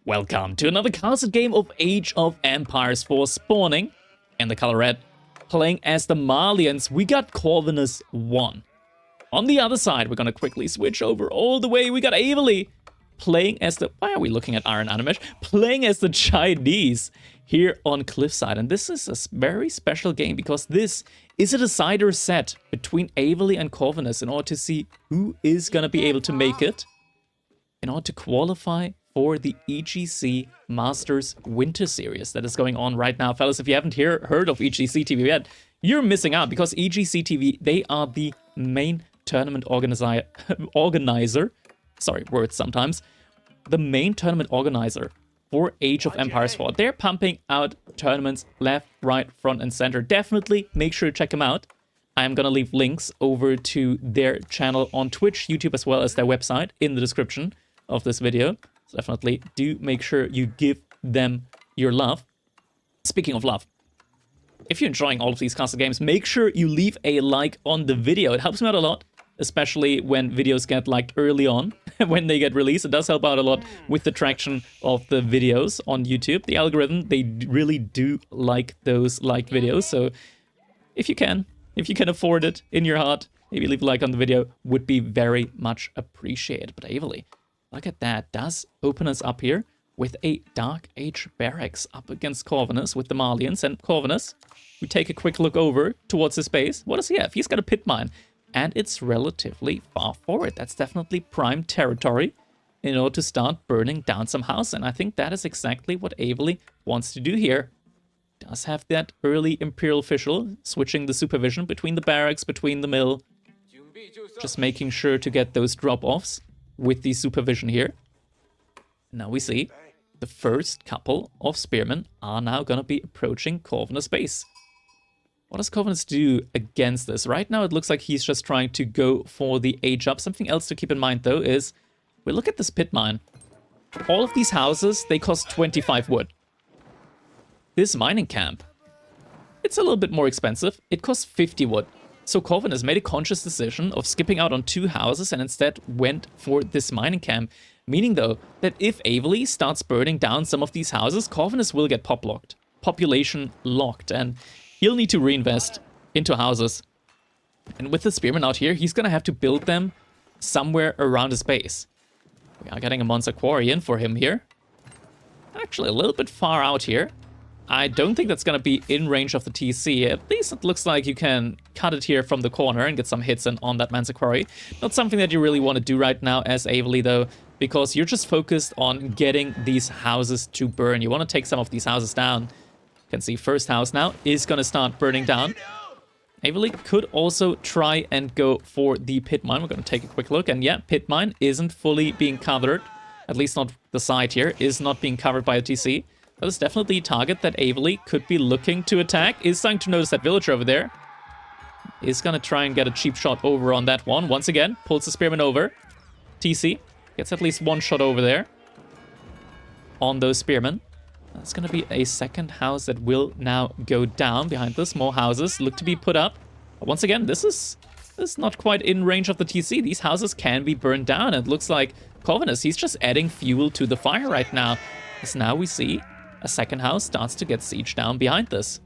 Welcome to another castle game of Age of Empires for spawning. In the color red, playing as the Malians, we got Corvinus 1. On the other side, we're gonna quickly switch over all the way. We got Avely playing as the... Why are we looking at Iron Animesh? Playing as the Chinese here on Cliffside. And this is a very special game because this is a decider set between Avely and Corvinus in order to see who is gonna be able to make it in order to qualify for the EGC Masters Winter Series that is going on right now. Fellas, if you haven't heard of EGCTV yet, you're missing out because EGCTV, they are the main tournament organizer. Sorry, words sometimes. The main tournament organizer for Age of Empires 4. They're pumping out tournaments left, right, front, and center. Definitely make sure to check them out. I'm gonna leave links over to their channel on Twitch, YouTube, as well as their website in the description of this video. So definitely do make sure you give them your love. Speaking of love, if you're enjoying all of these castle games, make sure you leave a like on the video. It helps me out a lot, especially when videos get liked early on, when they get released. It does help out a lot with the traction of the videos on YouTube. The algorithm, they really do like those liked videos. So if you can afford it in your heart, maybe leave a like on the video, would be very much appreciated. But Avely, look at that, does open us up here with a Dark Age barracks up against Corvinus with the Malians. And Corvinus, we take a quick look over towards his base. What does he have? He's got a pit mine, and it's relatively far forward. That's definitely prime territory in order to start burning down some house. And I think that is exactly what Avely wants to do here. Does have that early Imperial official switching the supervision between the barracks, between the mill. Just making sure to get those drop-offs with the supervision here. Now we see the first couple of spearmen are now going to be approaching Corvinus' base. What does Corvinus do against this? Right now it looks like he's just trying to go for the age up. Something else to keep in mind though is, we look at this pit mine. All of these houses, they cost 25 wood. This mining camp, it's a little bit more expensive. It costs 50 wood. So Corvinus made a conscious decision of skipping out on 2 houses and instead went for this mining camp. Meaning though, that if Avely starts burning down some of these houses, Corvinus will get population locked, and he'll need to reinvest into houses. And with the spearmen out here, he's gonna have to build them somewhere around his base. We are getting a monster quarry in for him here. Actually, a little bit far out here. I don't think that's going to be in range of the TC. At least it looks like you can cut it here from the corner and get some hits in on that Mansa Quarry. Not something that you really want to do right now as Avely though, because you're just focused on getting these houses to burn. You want to take some of these houses down. You can see first house now is going to start burning down. Avely could also try and go for the pit mine. We're going to take a quick look, and yeah, pit mine isn't fully being covered. At least not the side here is not being covered by a TC. That is definitely a target that Avely could be looking to attack. Is starting to notice that villager over there. Is going to try and get a cheap shot over on that one. Once again, pulls the spearman over. TC gets at least one shot over there on those spearmen. That's going to be a second house that will now go down. Behind this, more houses look to be put up. But once again, this is not quite in range of the TC. These houses can be burned down. It looks like Corvinus, he's just adding fuel to the fire right now. As now we see a second house starts to get sieged down behind this.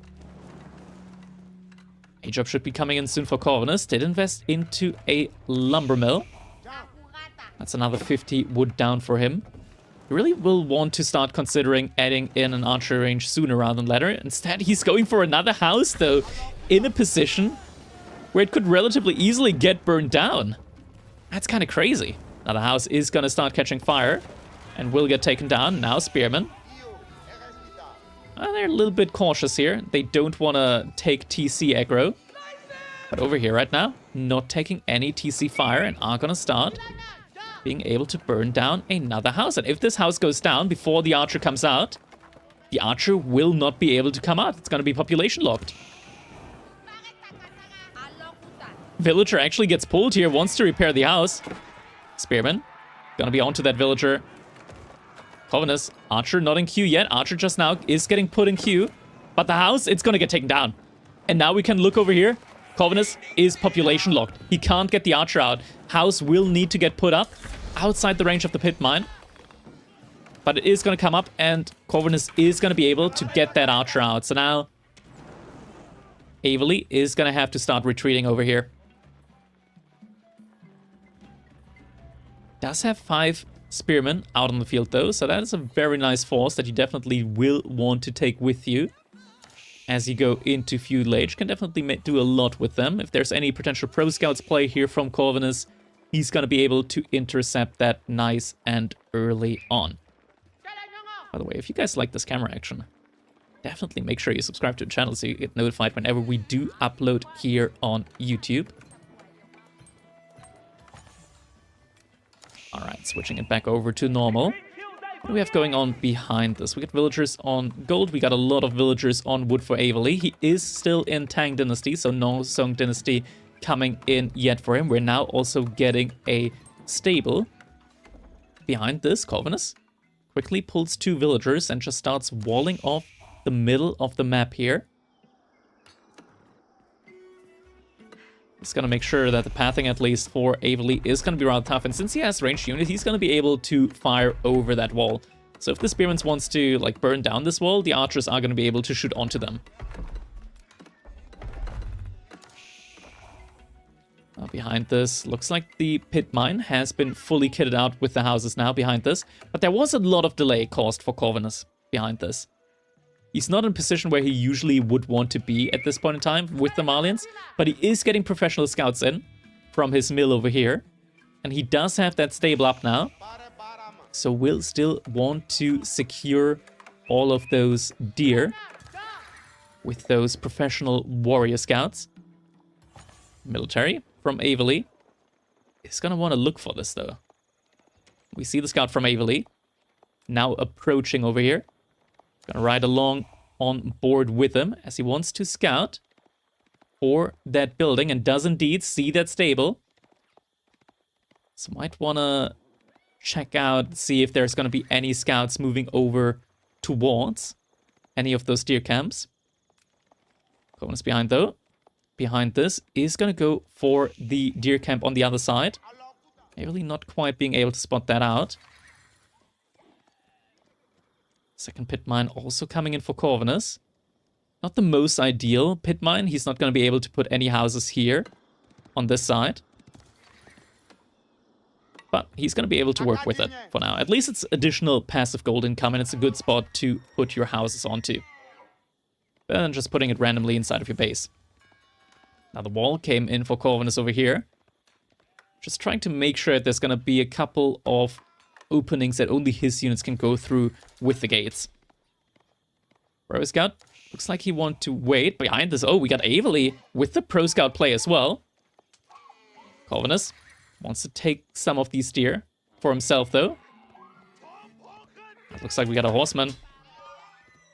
Age up should be coming in soon for Corvinus. Did invest into a lumber mill. That's another 50 wood down for him. He really will want to start considering adding in an archer range sooner rather than later. Instead, he's going for another house, though, in a position where it could relatively easily get burned down. That's kind of crazy. Another house is going to start catching fire and will get taken down. Now, spearmen. They're a little bit cautious here. They don't want to take TC aggro. But over here right now, not taking any TC fire and are going to start being able to burn down another house. And if this house goes down before the archer comes out, the archer will not be able to come out. It's going to be population locked. Villager actually gets pulled here, wants to repair the house. Spearman, going to be onto that villager. Corvinus, archer not in queue yet. Archer just now is getting put in queue. But the house, it's going to get taken down. And now we can look over here. Corvinus is population locked. He can't get the archer out. House will need to get put up outside the range of the pit mine. But it is going to come up, and Corvinus is going to be able to get that archer out. So now, Avely is going to have to start retreating over here. Does have 5 spearmen out on the field, though. So that is a very nice force that you definitely will want to take with you as you go into feudal age. Can definitely do a lot with them. If there's any potential pro scouts play here from Corvinus, he's going to be able to intercept that nice and early on. By the way, if you guys like this camera action, definitely make sure you subscribe to the channel so you get notified whenever we do upload here on YouTube. Alright, switching it back over to normal. What do we have going on behind this? We got villagers on gold. We got a lot of villagers on wood for Avely. He is still in Tang Dynasty, so no Song Dynasty coming in yet for him. We're now also getting a stable. Behind this, Corvinus quickly pulls 2 villagers and just starts walling off the middle of the map here. Just gonna make sure that the pathing, at least for Avely, is gonna be rather tough. And since he has ranged unit, he's gonna be able to fire over that wall. So if the Spearman wants to, like, burn down this wall, the archers are gonna be able to shoot onto them. Behind this, looks like the pit mine has been fully kitted out with the houses now behind this. But there was a lot of delay caused for Corvinus behind this. He's not in a position where he usually would want to be at this point in time with the Malians, but he is getting professional scouts in from his mill over here. And he does have that stable up now. So we'll still want to secure all of those deer with those professional warrior scouts. Military from Avely is going to want to look for this, though. We see the scout from Avely now approaching over here. Gonna ride along on board with him as he wants to scout for that building and does indeed see that stable. So might want to check out, see if there's going to be any scouts moving over towards any of those deer camps. Corvinus behind, though. Behind this is going to go for the deer camp on the other side. Really not quite being able to spot that out. Second pit mine also coming in for Corvinus. Not the most ideal pit mine. He's not going to be able to put any houses here on this side. But he's going to be able to work with it for now. At least it's additional passive gold income, and it's a good spot to put your houses onto. Better than just putting it randomly inside of your base. Now the wall came in for Corvinus over here. Just trying to make sure there's going to be a couple of openings that only his units can go through with the gates. Pro Scout looks like he wants to wait. Behind this, oh, we got Avely with the Pro Scout play as well. Corvinus wants to take some of these deer for himself, though. Looks like we got a horseman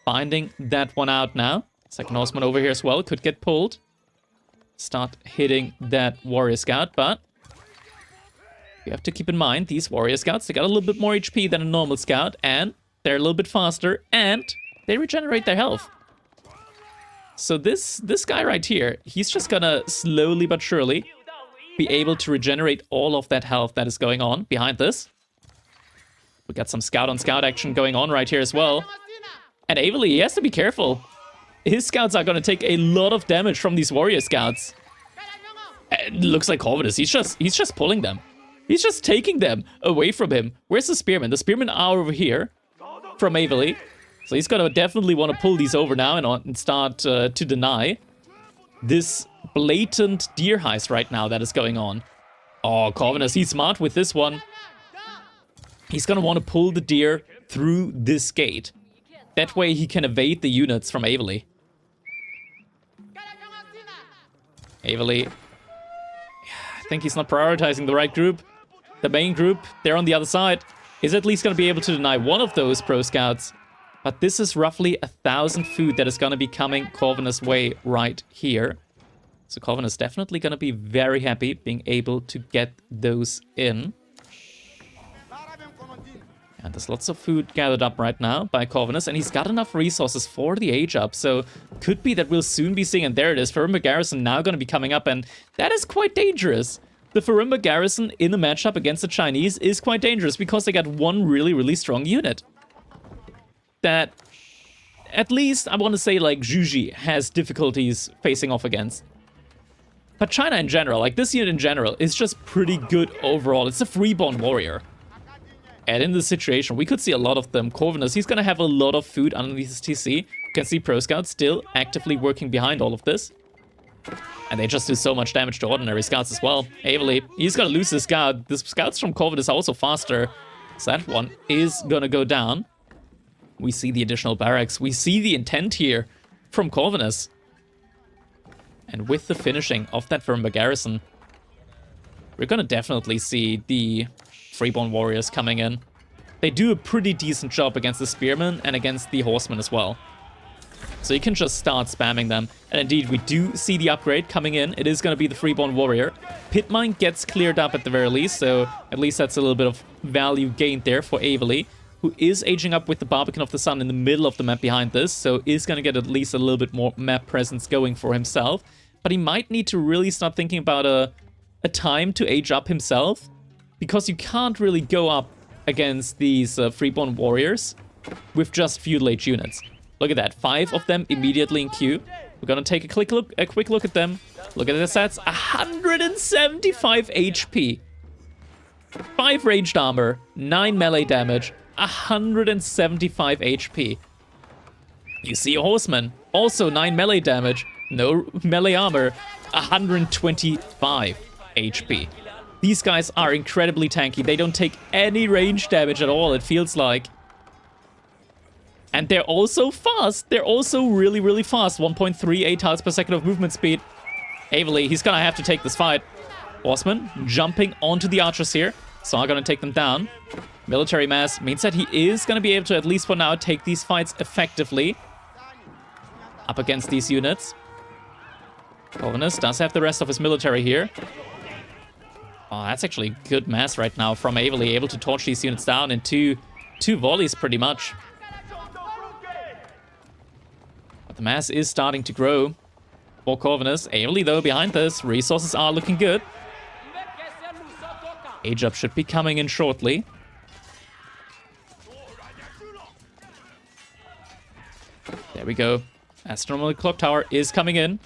finding that one out now. Second horseman over here as well could get pulled. Start hitting that warrior scout, but you have to keep in mind, these warrior scouts, they got a little bit more HP than a normal scout, and they're a little bit faster, and they regenerate their health. So this guy right here, he's just gonna slowly but surely be able to regenerate all of that health that is going on behind this. We got some scout-on-scout action going on right here as well. And Avely, he has to be careful. His scouts are gonna take a lot of damage from these warrior scouts. It looks like Corvinus, he's just pulling them. He's just taking them away from him. Where's the spearmen? The spearmen are over here from Avely. So he's going to definitely want to pull these over now and start to deny this blatant deer heist right now that is going on. Oh, Corvinus, he's smart with this one. He's going to want to pull the deer through this gate. That way he can evade the units from Avely. Avely, I think he's not prioritizing the right group. The main group, they're on the other side, is at least going to be able to deny one of those pro scouts. But this is roughly 1,000 food that is going to be coming Corvinus' way right here. So Corvinus definitely going to be very happy being able to get those in. And there's lots of food gathered up right now by Corvinus, and he's got enough resources for the age up, so could be that we'll soon be seeing, and there it is, Farimba garrison now going to be coming up, and that is quite dangerous. The Farimba garrison in the matchup against the Chinese is quite dangerous because they got one really, really strong unit. that at least I want to say like Juji has difficulties facing off against. But China in general, like this unit in general, is just pretty good overall. It's a freeborn warrior. And in this situation, we could see a lot of them. Corvinus, he's going to have a lot of food underneath his TC. You can see Pro Scouts still actively working behind all of this. And they just do so much damage to ordinary scouts as well. Avely, he's going to lose his scout. The scouts from Corvinus are also faster. So that one is going to go down. We see the additional barracks. We see the intent here from Corvinus. And with the finishing of that Farimba garrison, we're going to definitely see the Freeborn Warriors coming in. They do a pretty decent job against the Spearmen and against the Horsemen as well. So you can just start spamming them. And indeed, we do see the upgrade coming in. It is going to be the Freeborn Warrior. Pit Mine gets cleared up at the very least, so at least that's a little bit of value gained there for Avely, who is aging up with the Barbican of the Sun in the middle of the map behind this, so is going to get at least a little bit more map presence going for himself. But he might need to really start thinking about a time to age up himself, because you can't really go up against these Freeborn Warriors with just feudal age units. Look at that, 5 of them immediately in queue. We're gonna take a quick look at them. Look at their stats, 175 HP. 5 ranged armor, 9 melee damage, 175 HP. You see a Horseman, also 9 melee damage, no melee armor, 125 HP. These guys are incredibly tanky. They don't take any range damage at all, it feels like. And they're also fast. They're also really, really fast. 1.38 tiles per second of movement speed. Avely, he's gonna have to take this fight. Horseman jumping onto the archers here. So are gonna take them down. Military mass means that he is gonna be able to, at least for now, take these fights effectively up against these units. Corvinus does have the rest of his military here. Oh, that's actually good mass right now from Avely, able to torch these units down in two volleys pretty much. But the mass is starting to grow for Corvinus. Avely, though, behind this, resources are looking good. Age up should be coming in shortly. There we go. Astronomical clock tower is coming in.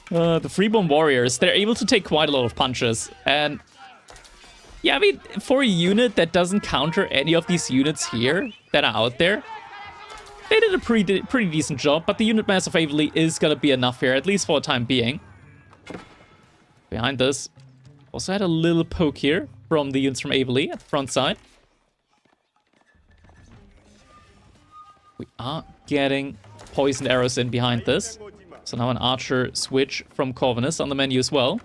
The Freeborn Warriors, they're able to take quite a lot of punches. And yeah, I mean, for a unit that doesn't counter any of these units here that are out there, they did a pretty decent job. But the unit mass of Avely is going to be enough here, at least for the time being. Behind this, also had a little poke here from the units from Avely at the front side. We are getting poisoned arrows in behind this. So now an archer switch from Corvinus on the menu as well.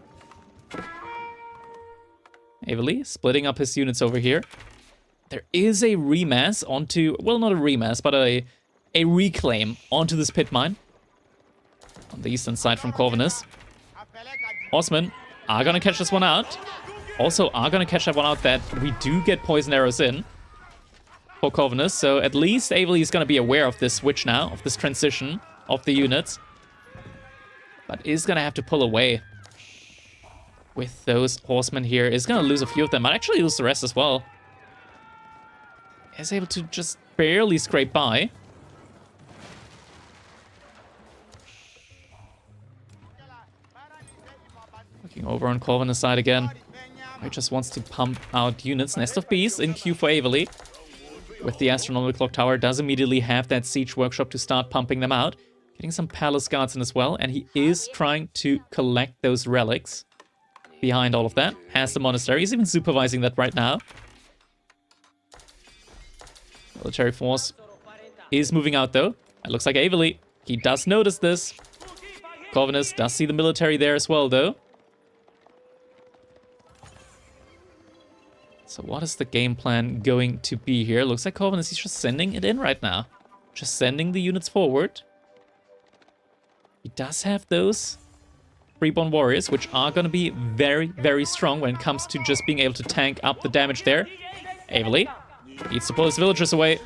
Avely splitting up his units over here. There is a remass onto, well, not a remass, but a reclaim onto this pit mine on the eastern side from Corvinus. Horsemen are gonna catch this one out. Also are gonna catch that one out that we do get poison arrows in for Corvinus. So at least Avely is gonna be aware of this switch now, of this transition of the units. But is gonna have to pull away with those horsemen here. Is gonna lose a few of them. Might actually lose the rest as well. Is able to just barely scrape by. Looking over on Corvinus' side again. He just wants to pump out units. Nest of Bees in queue for Avely. With the Astronomical Clock Tower, does immediately have that Siege Workshop to start pumping them out. Getting some Palace Guards in as well, and he is trying to collect those relics behind all of that. Has the Monastery. He's even supervising that right now. Military force is moving out, though. It looks like Avely, he does notice this. Corvinus does see the military there as well, though. So what is the game plan going to be here? Looks like Corvinus, he's just sending it in right now. Just sending the units forward. He does have those Freeborn Warriors, which are going to be very, very strong when it comes to just being able to tank up the damage there. Avely needs to pull his villagers away.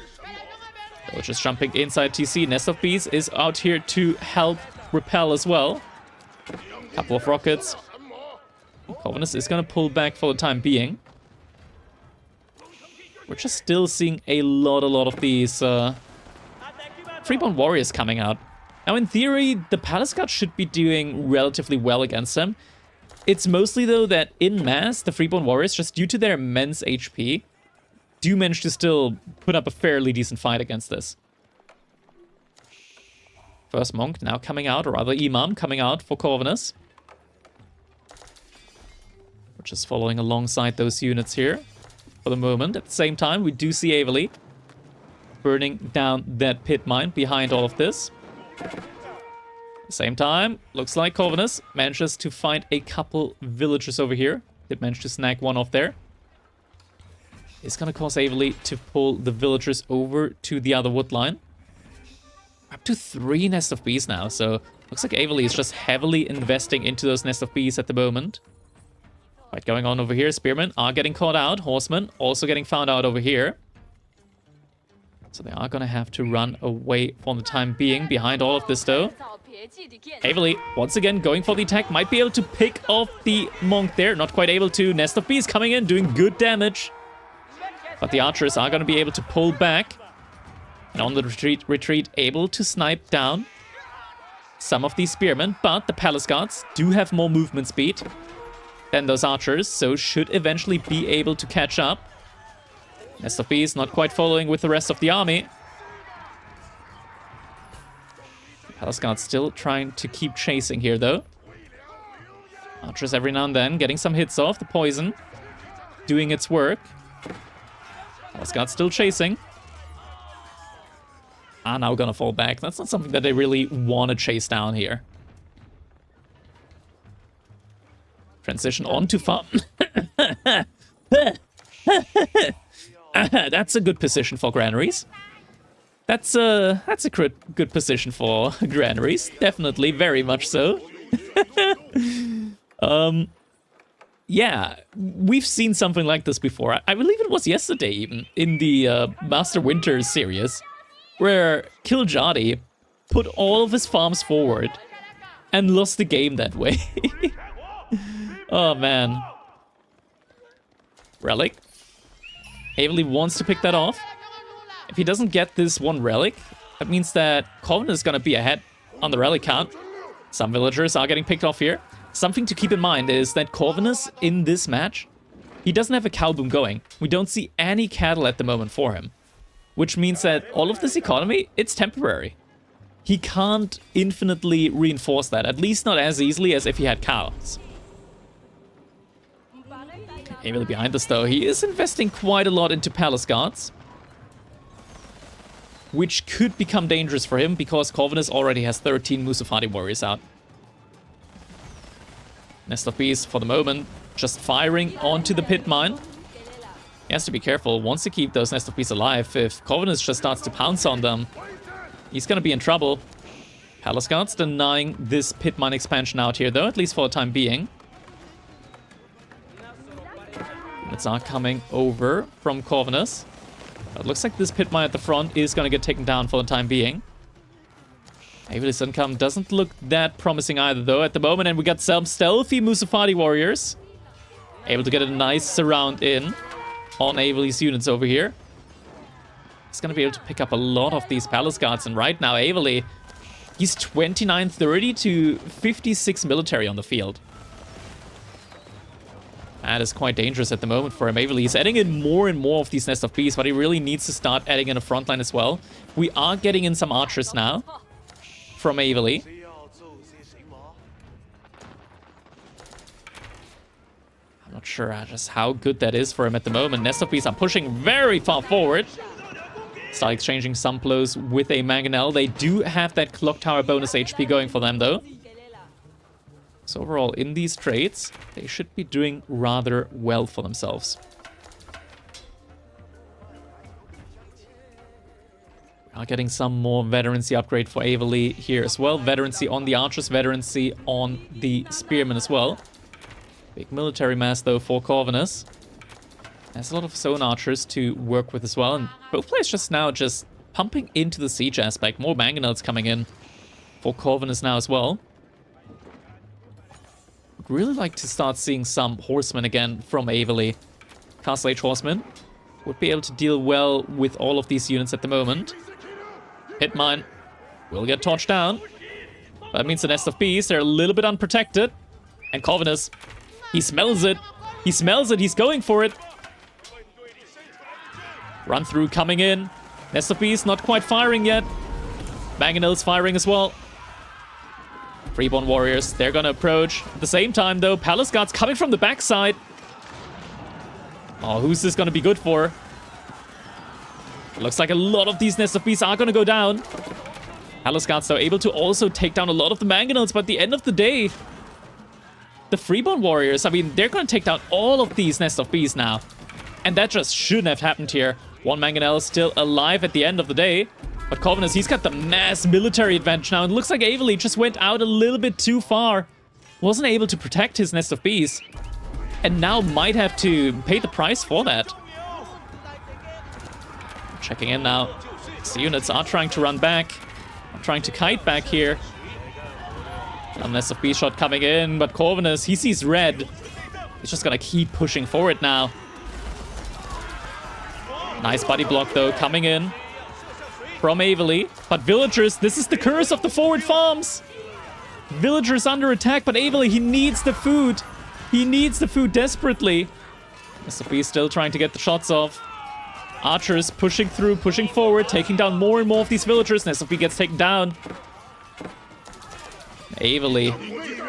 Villagers jumping inside TC. Nest of Bees is out here to help repel as well. Couple of rockets. Corvinus is going to pull back for the time being. We're just still seeing a lot of these Freeborn warriors coming out. Now, in theory, the Palace Guard should be doing relatively well against them. It's mostly, though, that in mass, the Freeborn warriors, just due to their immense HP, do manage to still put up a fairly decent fight against this. First Monk now coming out, or rather Imam coming out for Corvinus. We're just following alongside those units here for the moment. At the same time, we do see Aveli burning down that pit mine behind all of this. At the same time, looks like Corvinus manages to find a couple villagers over here. Did manage to snag one off there. It's going to cause Aveli to pull the villagers over to the other wood line. Up to 3 Nest of Bees now, so looks like Aveli is just heavily investing into those Nest of Bees at the moment. Fight going on over here. Spearmen are getting caught out. Horsemen also getting found out over here. So they are going to have to run away for the time being. Behind all of this, though, Aveli, once again, going for the attack. Might be able to pick off the Monk there. Not quite able to. Nest of Bees coming in, doing good damage. But the archers are going to be able to pull back. And on the retreat, able to snipe down some of these spearmen. But the Palace Guards do have more movement speed than those archers, so should eventually be able to catch up. Nest of Bees not quite following with the rest of the army. Palace Guard still trying to keep chasing here, though. Archers every now and then getting some hits off. The poison doing its work. Palace Guard still chasing. Are now gonna fall back. That's not something that they really want to chase down here. Transition on to farm. That's a good position for granaries. That's a good position for granaries. Definitely, very much so. Yeah, we've seen something like this before. I believe it was yesterday even, in the Master Winter series, where Kiljadi put all of his farms forward and lost the game that way. Oh, man. Relic. Aveli wants to pick that off. If he doesn't get this one relic, that means that Corvinus is going to be ahead on the relic count. Some villagers are getting picked off here. Something to keep in mind is that Corvinus, in this match, he doesn't have a cow boom going. We don't see any cattle at the moment for him. Which means that all of this economy, it's temporary. He can't infinitely reinforce that, at least not as easily as if he had cows. Aveli behind us, though, he is investing quite a lot into Palace Guards, which could become dangerous for him because Corvinus already has 13 Musafati warriors out. Nest of Bees, for the moment, just firing onto the pit mine. He has to be careful, wants to keep those Nest of Bees alive. If Corvinus just starts to pounce on them, he's gonna be in trouble. Palace Guards denying this pit mine expansion out here, though, at least for the time being. Units are coming over from Corvinus. But it looks like this pit mine at the front is gonna get taken down for the time being. Aveli's income doesn't look that promising either, though, at the moment. And we got some stealthy Musafati warriors able to get a nice surround in on Aveli's units over here. He's going to be able to pick up a lot of these Palace Guards. And right now, Aveli, he's 2930 to 56 military on the field. That is quite dangerous at the moment for him. Aveli is adding in more and more of these Nest of Bees, but he really needs to start adding in a front line as well. We are getting in some archers now from Aveli. I'm not sure just how good that is for him at the moment. Nest of Bees are pushing very far forward. Start exchanging some blows with a Mangonel. They do have that clock tower bonus HP going for them, though. So overall, in these trades, they should be doing rather well for themselves. We are getting some more veterancy upgrade for Aveli here as well. Veterancy on the archers, veterancy on the spearmen as well. Big military mass, though, for Corvinus. There's a lot of zone archers to work with as well. And both players just now just pumping into the siege aspect. More mangonels coming in for Corvinus now as well. Would really like to start seeing some horsemen again from Aveli. Castle Age horsemen would be able to deal well with all of these units at the moment. Hit mine will get torched down. That means the Nest of Bees, they're a little bit unprotected. And Corvinus, he smells it. He smells it. He's going for it. Run through coming in. Nest of Bees not quite firing yet. Mangonel's firing as well. Freeborn Warriors, they're gonna approach. At the same time, though, Palace Guards coming from the backside. Oh, who's this gonna be good for? It looks like a lot of these Nest of Bees are gonna go down. Palace Guards, though, able to also take down a lot of the Mangonels, but at the end of the day, the Freeborn Warriors, I mean, they're gonna take down all of these Nest of Bees now. And that just shouldn't have happened here. One Mangonel still alive at the end of the day. But Corvinus, he's got the mass military advantage now. And it looks like Avely just went out a little bit too far. Wasn't able to protect his Nest of Bees. And now might have to pay the price for that. Checking in now. The units are trying to run back. Trying to kite back here. A Nest of Bees shot coming in. But Corvinus, he sees red. He's just gonna keep pushing forward now. Nice body block, though, coming in from Avely. But villagers, this is the curse of the forward farms. Villagers under attack, but Avely, he needs the food. He needs the food desperately. Mr. B still trying to get the shots off. Archers pushing through, pushing forward, taking down more and more of these villagers. SFB gets taken down. Avely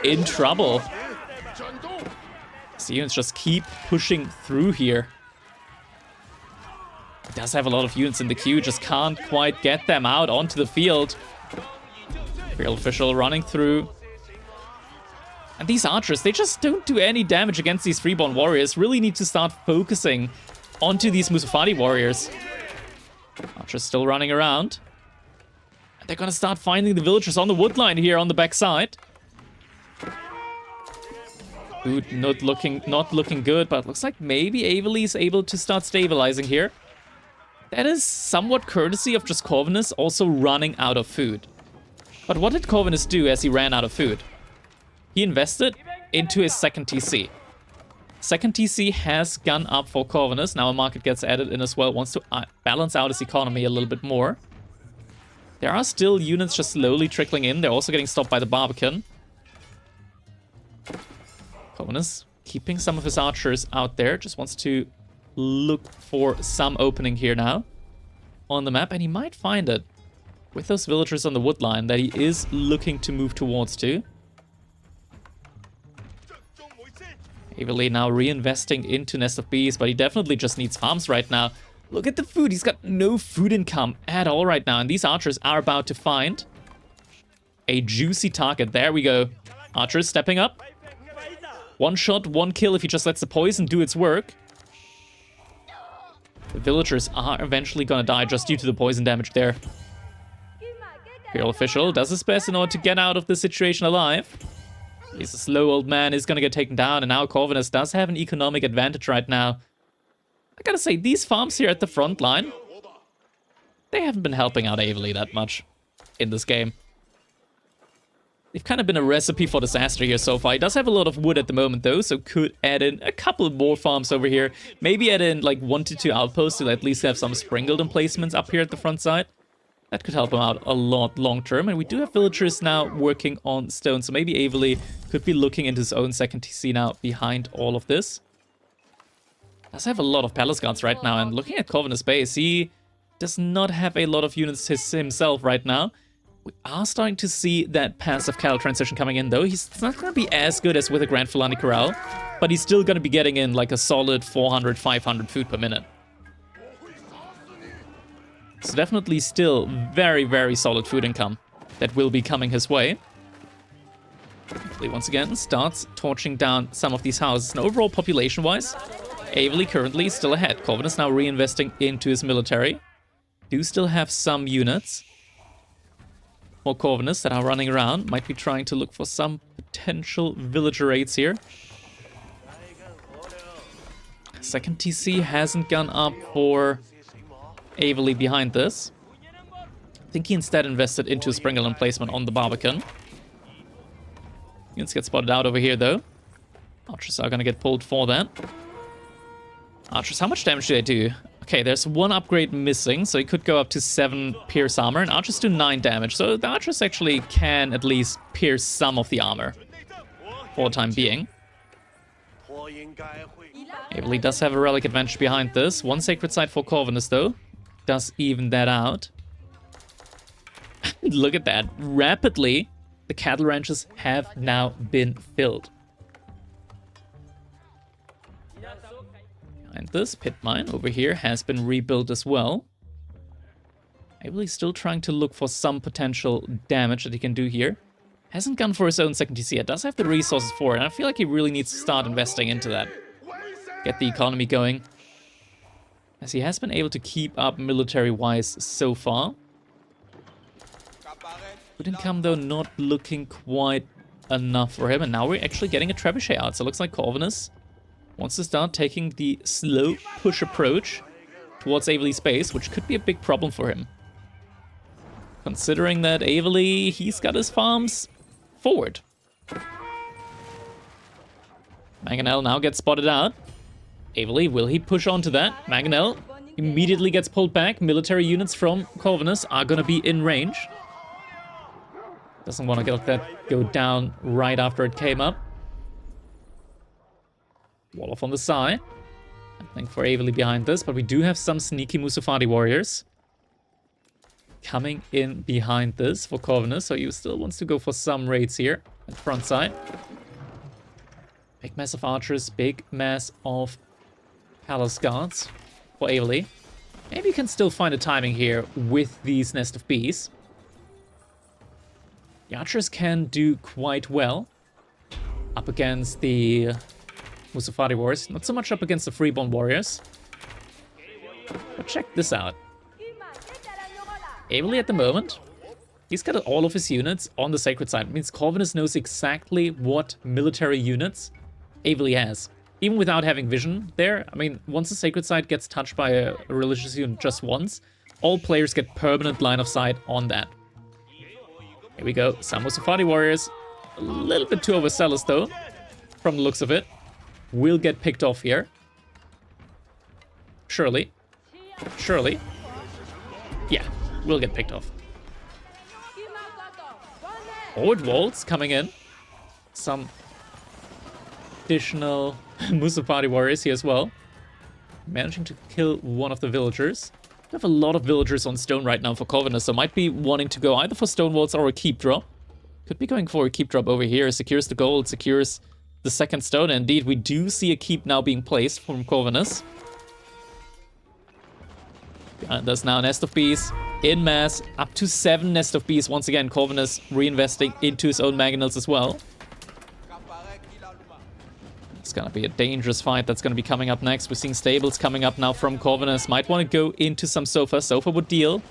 in trouble. The units just keep pushing through here. It does have a lot of units in the queue, just can't quite get them out onto the field. Real official running through. And these archers, they just don't do any damage against these freeborn warriors. Really need to start focusing onto these Musafadi warriors. Archers still running around. And they're gonna start finding the villagers on the wood line here on the backside. Food not looking good, but looks like maybe Avely is able to start stabilizing here. That is somewhat courtesy of just Corvinus also running out of food. But what did Corvinus do as he ran out of food? He invested into his second TC. Second TC has gone up for Corvinus. Now a market gets added in as well. Wants to balance out his economy a little bit more. There are still units just slowly trickling in. They're also getting stopped by the Barbican. Corvinus keeping some of his archers out there. Just wants to look for some opening here now on the map. And he might find it with those villagers on the wood line that he is looking to move towards too. Avely now reinvesting into Nest of Bees, but he definitely just needs farms right now. Look at the food. He's got no food income at all right now. And these archers are about to find a juicy target. There we go. Archers stepping up. One shot, one kill if he just lets the poison do its work. The villagers are eventually gonna die just due to the poison damage there. Imperial official does his best in order to get out of this situation alive. He's a slow old man, is gonna get taken down, and now Corvinus does have an economic advantage right now. I gotta say, these farms here at the front line, they haven't been helping out Avely that much in this game. They've kind of been a recipe for disaster here so far. He does have a lot of wood at the moment though, so could add in a couple more farms over here. Maybe add in like 1 to 2 outposts to at least have some sprinkled emplacements up here at the front side. That could help him out a lot long term. And we do have villagers now working on stone, so maybe Avely could be looking into his own second TC now behind all of this. Does have a lot of palace guards right now, and looking at Corvinus base, he does not have a lot of units himself right now. We are starting to see that passive cattle transition coming in, though. He's not going to be as good as with a Grand Fulani Corral, but he's still going to be getting in like a solid 400, 500 food per minute. So definitely still very, very solid food income that will be coming his way. He once again starts torching down some of these houses. And overall population-wise, Avely currently still ahead. Corvinus now reinvesting into his military. Do still have some units. More Corvinus that are running around. Might be trying to look for some potential villager raids here. Second TC hasn't gone up for Avely behind this. I think he instead invested into a sprinkle emplacement on the Barbican. Units get spotted out over here though. Archers are gonna get pulled for that. Archers, how much damage do they do? Okay, there's one upgrade missing, so he could go up to 7 pierce armor, and archers do 9 damage. So the archers actually can at least pierce some of the armor for the time being. Ably does have a relic advantage behind this. One sacred site for Corvinus, though. Does even that out. Look at that. Rapidly, the cattle ranches have now been filled. And this pit mine over here has been rebuilt as well. Ably still trying to look for some potential damage that he can do here. Hasn't gone for his own second TC yet. Does have the resources for it, and I feel like he really needs to start investing into that. Get the economy going. As he has been able to keep up military-wise so far. Good income, though, not looking quite enough for him. And now we're actually getting a trebuchet out. So it looks like Corvinus wants to start taking the slow push approach towards Avely's base, which could be a big problem for him. Considering that Avely, he's got his farms forward. Mangonel now gets spotted out. Avely, will he push onto that? Mangonel immediately gets pulled back. Military units from Corvinus are going to be in range. Doesn't want to let that go down right after it came up. Wall off on the side. Nothing for Avely behind this, but we do have some sneaky Musafati warriors coming in behind this for Corvinus, so he still wants to go for some raids here at the front side. Big mass of archers, big mass of palace guards for Avely. Maybe you can still find a timing here with these nest of bees. The archers can do quite well up against the Musafati warriors. Not so much up against the freeborn warriors. But check this out. Avely at the moment, he's got all of his units on the sacred side. It means Corvinus knows exactly what military units Avely has. Even without having vision there, I mean, once the sacred site gets touched by a religious unit just once, all players get permanent line of sight on that. Here we go, some Musafati warriors. A little bit too overzealous though, from the looks of it. Will get picked off here. Surely. Surely. Yeah, will get picked off. Forward walls coming in. Some additional Musafati warriors here as well. Managing to kill one of the villagers. We have a lot of villagers on stone right now for Corvinus, so might be wanting to go either for stone walls or a keep drop. Could be going for a keep drop over here. Secures the gold, secures the second stone. And indeed, we do see a keep now being placed from Corvinus. There's now a nest of bees in mass. Up to 7 nest of bees. Once again, Corvinus reinvesting into his own mangonels as well. It's gonna be a dangerous fight that's gonna be coming up next. We're seeing stables coming up now from Corvinus. Might want to go into some Sofa. Sofa would deal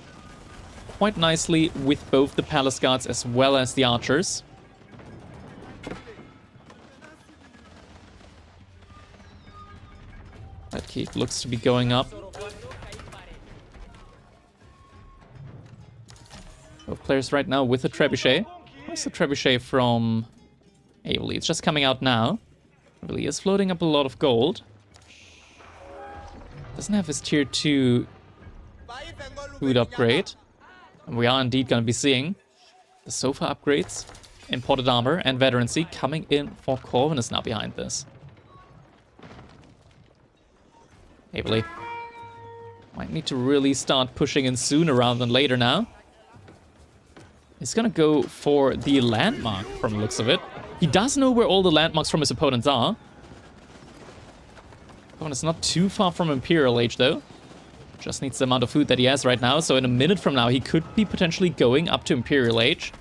quite nicely with both the palace guards as well as the archers. That keep looks to be going up. Both players right now with a trebuchet. Where's the trebuchet from Avely? It's just coming out now. Really is floating up a lot of gold. Doesn't have his tier 2 food upgrade. And we are indeed going to be seeing the Sofa upgrades, imported armor, and veterancy coming in for Corvinus now behind this. Avely might need to really start pushing in sooner rather than later now. He's gonna go for the landmark from the looks of it. He does know where all the landmarks from his opponents are. Opponent's not too far from Imperial Age though. Just needs the amount of food that he has right now. So in a minute from now, he could be potentially going up to Imperial Age.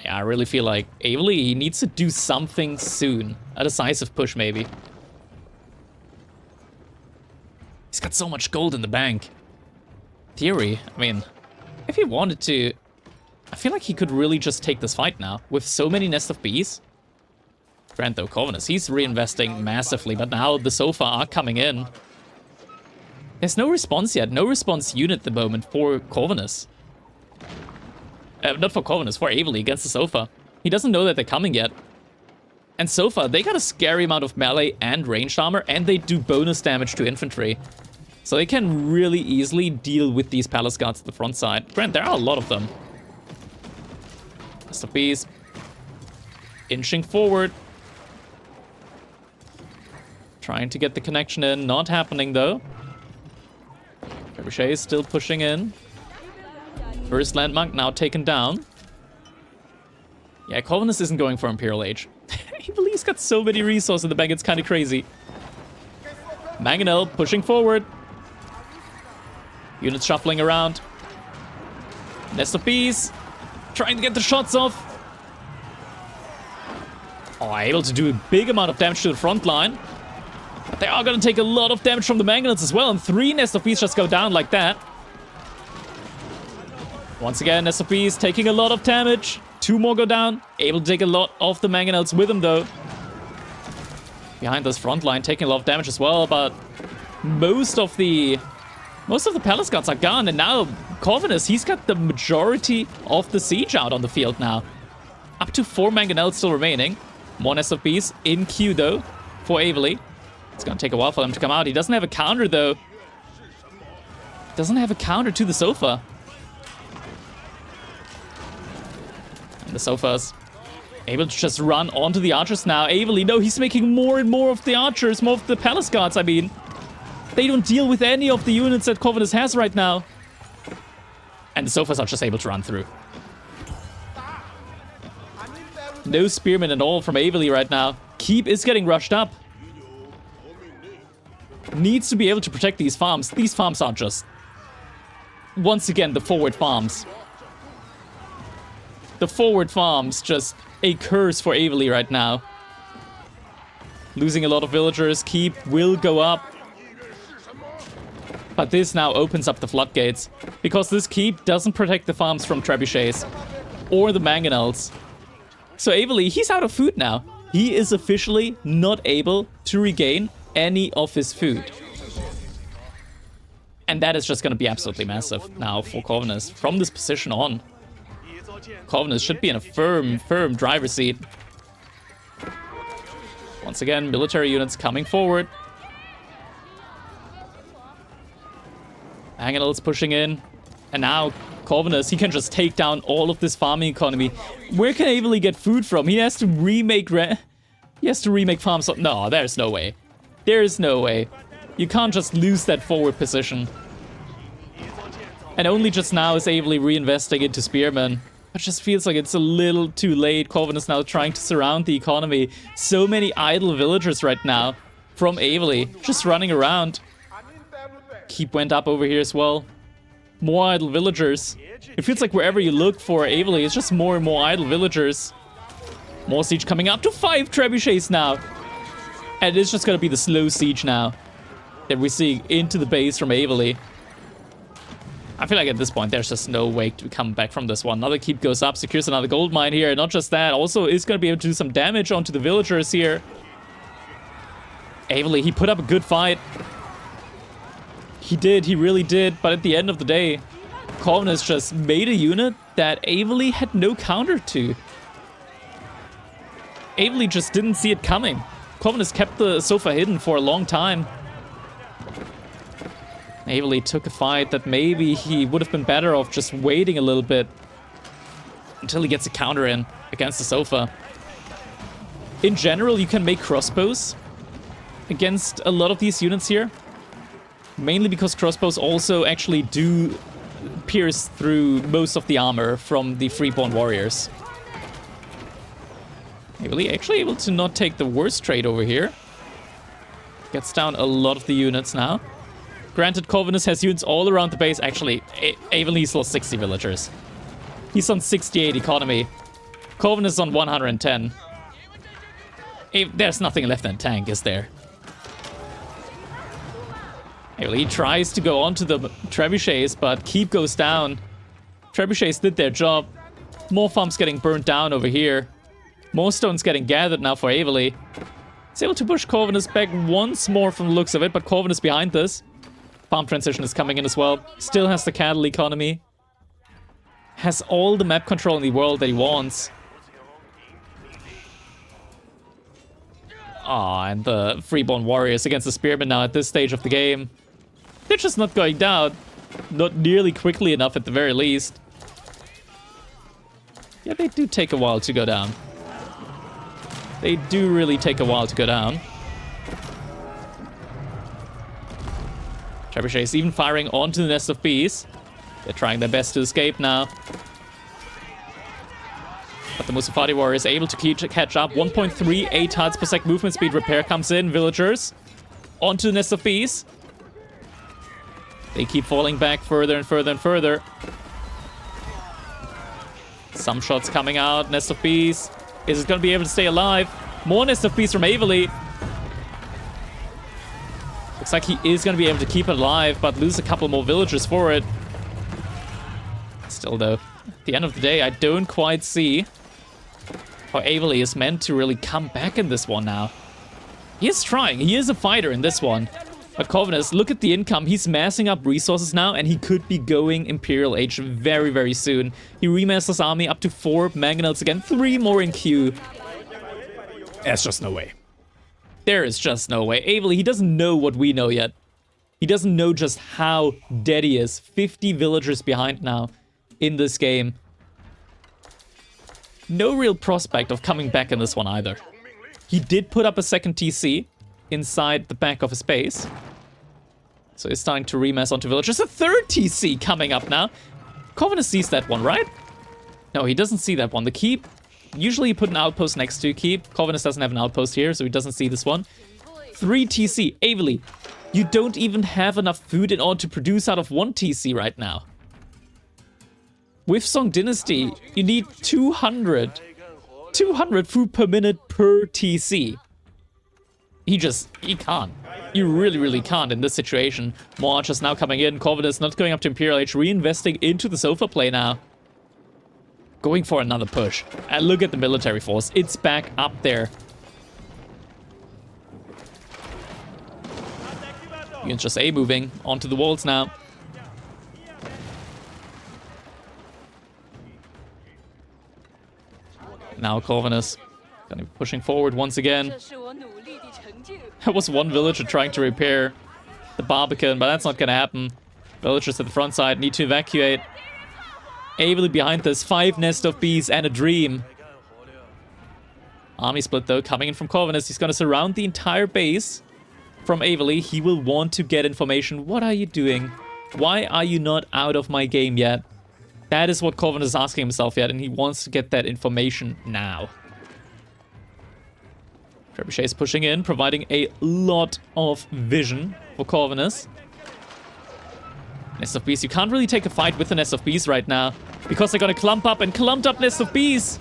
Yeah, I really feel like Avely, he needs to do something soon. A decisive push maybe. He's got so much gold in the bank. Theory, I mean, if he wanted to, I feel like he could really just take this fight now with so many nest of bees. Grant though, Corvinus, he's reinvesting massively, but now the Sofa are coming in. There's no response yet, no response unit at the moment for Corvinus. Not for Corvinus, for Avely against the Sofa. He doesn't know that they're coming yet. And so far, they got a scary amount of melee and ranged armor, and they do bonus damage to infantry. So they can really easily deal with these palace guards at the front side. Grant, there are a lot of them. Mr. Beast. Inching forward. Trying to get the connection in. Not happening, though. Trebuchet is still pushing in. First landmark now taken down. Yeah, Corvinus isn't going for Imperial Age. He's got so many resources in the bank, it's kind of crazy. Mangonel pushing forward. Units shuffling around. Nest of Bees. Trying to get the shots off. Oh, able to do a big amount of damage to the front line. But they are going to take a lot of damage from the Mangonels as well. And 3 Nest of Bees just go down like that. Once again, Nest of Bees taking a lot of damage. 2 more go down. Able to take a lot of the Mangonels with him, though. Behind this front line, taking a lot of damage as well. But most of the palace guards are gone. And now Corvinus, he's got the majority of the siege out on the field now. Up to 4 Mangonels still remaining. More Nest of Bees in queue, though, for Avely. It's going to take a while for them to come out. He doesn't have a counter, though. Doesn't have a counter to the sofa. And the sofa's able to just run onto the archers now. Avely, no, he's making more and more of the archers, more of the palace guards, I mean. They don't deal with any of the units that Corvinus has right now. And the sofas are just able to run through. No spearmen at all from Avely right now. Keep is getting rushed up. Needs to be able to protect these farms. These farms are just, once again, the forward farms. The forward farms, just a curse for Avely right now. Losing a lot of villagers. Keep will go up. But this now opens up the floodgates. Because this keep doesn't protect the farms from trebuchets. Or the mangonels. So Avely, he's out of food now. He is officially not able to regain any of his food. And that is just going to be absolutely massive now for Corvinus. From this position on, Corvinus should be in a firm driver's seat. Once again, military units coming forward. Mangonels pushing in. And now Corvinus, he can just take down all of this farming economy. Where can Avely get food from? He has to remake farms. No, there's no way. There is no way. You can't just lose that forward position. And only just now is Avely reinvesting into spearmen. It just feels like it's a little too late. Corvinus now trying to surround the economy. So many idle villagers right now from Avely, just running around. Keep went up over here as well. More idle villagers. It feels like wherever you look for Avely, it's just more and more idle villagers. More siege coming up to 5 trebuchets now. And it's just going to be the slow siege now that we're seeing into the base from Avely. I feel like at this point, there's just no way to come back from this one. Another keep goes up, secures another gold mine here. Not just that, also is going to be able to do some damage onto the villagers here. Avely, he put up a good fight. He did, he really did. But at the end of the day, Corvinus just made a unit that Avely had no counter to. Avely just didn't see it coming. Corvinus kept the sofa hidden for a long time. Avely took a fight that maybe he would have been better off just waiting a little bit until he gets a counter in against the sofa. In general, you can make crossbows against a lot of these units here. Mainly because crossbows also actually do pierce through most of the armor from the freeborn warriors. Avely actually able to not take the worst trade over here. Gets down a lot of the units now. Granted, Corvinus has units all around the base. Actually, Avely's lost 60 villagers. He's on 68 economy. Corvinus is on 110. There's nothing left in the tank, is there? He tries to go onto the trebuchets, but keep goes down. Trebuchets did their job. More farms getting burnt down over here. More stones getting gathered now for Avely. He's able to push Corvinus back once more from the looks of it, but Corvinus behind this. Farm transition is coming in as well. Still has the cattle economy. Has all the map control in the world that he wants. Aw, and the Freeborn Warriors against the Spearmen now at this stage of the game. They're just not going down. Not nearly quickly enough at the very least. Yeah, they do take a while to go down. They do really take a while to go down. Trebuchet is even firing onto the Nest of Bees. They're trying their best to escape now. But the Musafati Warrior is able to catch up. 1.38 hertz per sec movement speed. Repair comes in. Villagers onto the Nest of Bees. They keep falling back further and further and further. Some shots coming out. Nest of Bees. Is it going to be able to stay alive? More Nest of Bees from Avely. Looks like he is going to be able to keep it alive, but lose a couple more villagers for it. Still, though, at the end of the day, I don't quite see how Avely is meant to really come back in this one now. He is trying. He is a fighter in this one. But Corvinus, look at the income. He's massing up resources now, and he could be going Imperial Age very, very soon. He remasses his army up to 4 mangonels again, 3 more in queue. There's just no way. There is just no way. Avely, he doesn't know what we know yet. He doesn't know just how dead he is. 50 villagers behind now in this game. No real prospect of coming back in this one either. He did put up a second TC inside the back of his base. So he's starting to remass onto villagers. A third TC coming up now. Corvinus sees that one, right? No, he doesn't see that one. The keep, usually you put an outpost next to keep. Corvinus doesn't have an outpost here, so he doesn't see this one. 3 TC. Avely, you don't even have enough food in order to produce out of 1 TC right now. With Song Dynasty, you need 200 food per minute per TC. He can't. You really can't in this situation. More archers now coming in. Corvinus not going up to Imperial Age, reinvesting into the sofa play now. Going for another push. And look at the military force. It's back up there. Units just A moving onto the walls now. Now Corvinus gonna be pushing forward once again. That was one villager trying to repair the Barbican, but that's not gonna happen. Villagers at the front side need to evacuate. Avely behind this. 5 Nest of Bees and a Dream. Army split though coming in from Corvinus. He's gonna surround the entire base from Avely. He will want to get information. What are you doing? Why are you not out of my game yet? That is what Corvinus is asking himself yet, and he wants to get that information now. Trebuchet is pushing in, providing a lot of vision for Corvinus. Nest of Bees, you can't really take a fight with the Nest of Bees right now, because they're gonna clump up, and clumped up Nest of Bees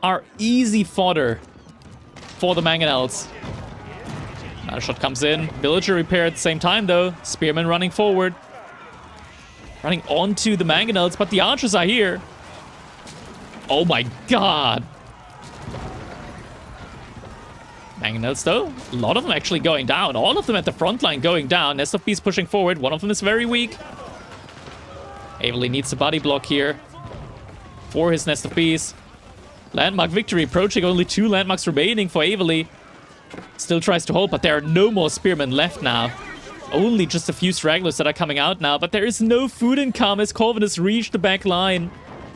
are easy fodder for the mangonels. Another shot comes in. Villager repair at the same time though. Spearmen running forward. Running onto the mangonels, but the archers are here. Oh my god. Mangonels though, a lot of them actually going down. All of them at the front line going down. Nest of Bees pushing forward. One of them is very weak. Avely needs a body block here for his Nest of Bees. Landmark victory approaching. Only 2 landmarks remaining for Avely. Still tries to hold, but there are no more spearmen left now. Only just a few stragglers that are coming out now, but there is no food income as Corvinus reached the back line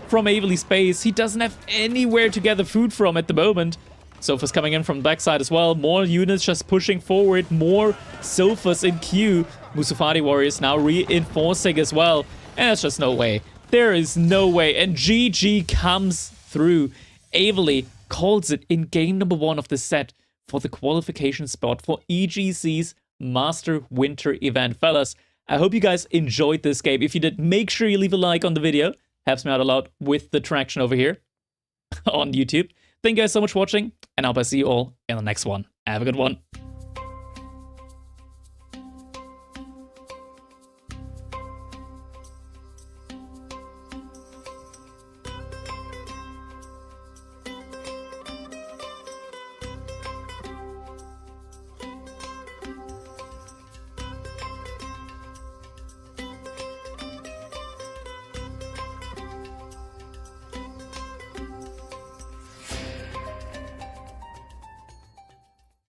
from Avely's base. He doesn't have anywhere to gather food from at the moment. Sofas coming in from the backside as well. More units just pushing forward. More sofas in queue. Musafati Warriors now reinforcing as well. And there's just no way. There is no way. And GG comes through. Avely calls it in game number 1 of the set for the qualification spot for EGC's Master Winter event. Fellas, I hope you guys enjoyed this game. If you did, make sure you leave a like on the video. Helps me out a lot with the traction over here on YouTube. Thank you guys so much for watching, and I hope I see you all in the next one. Have a good one.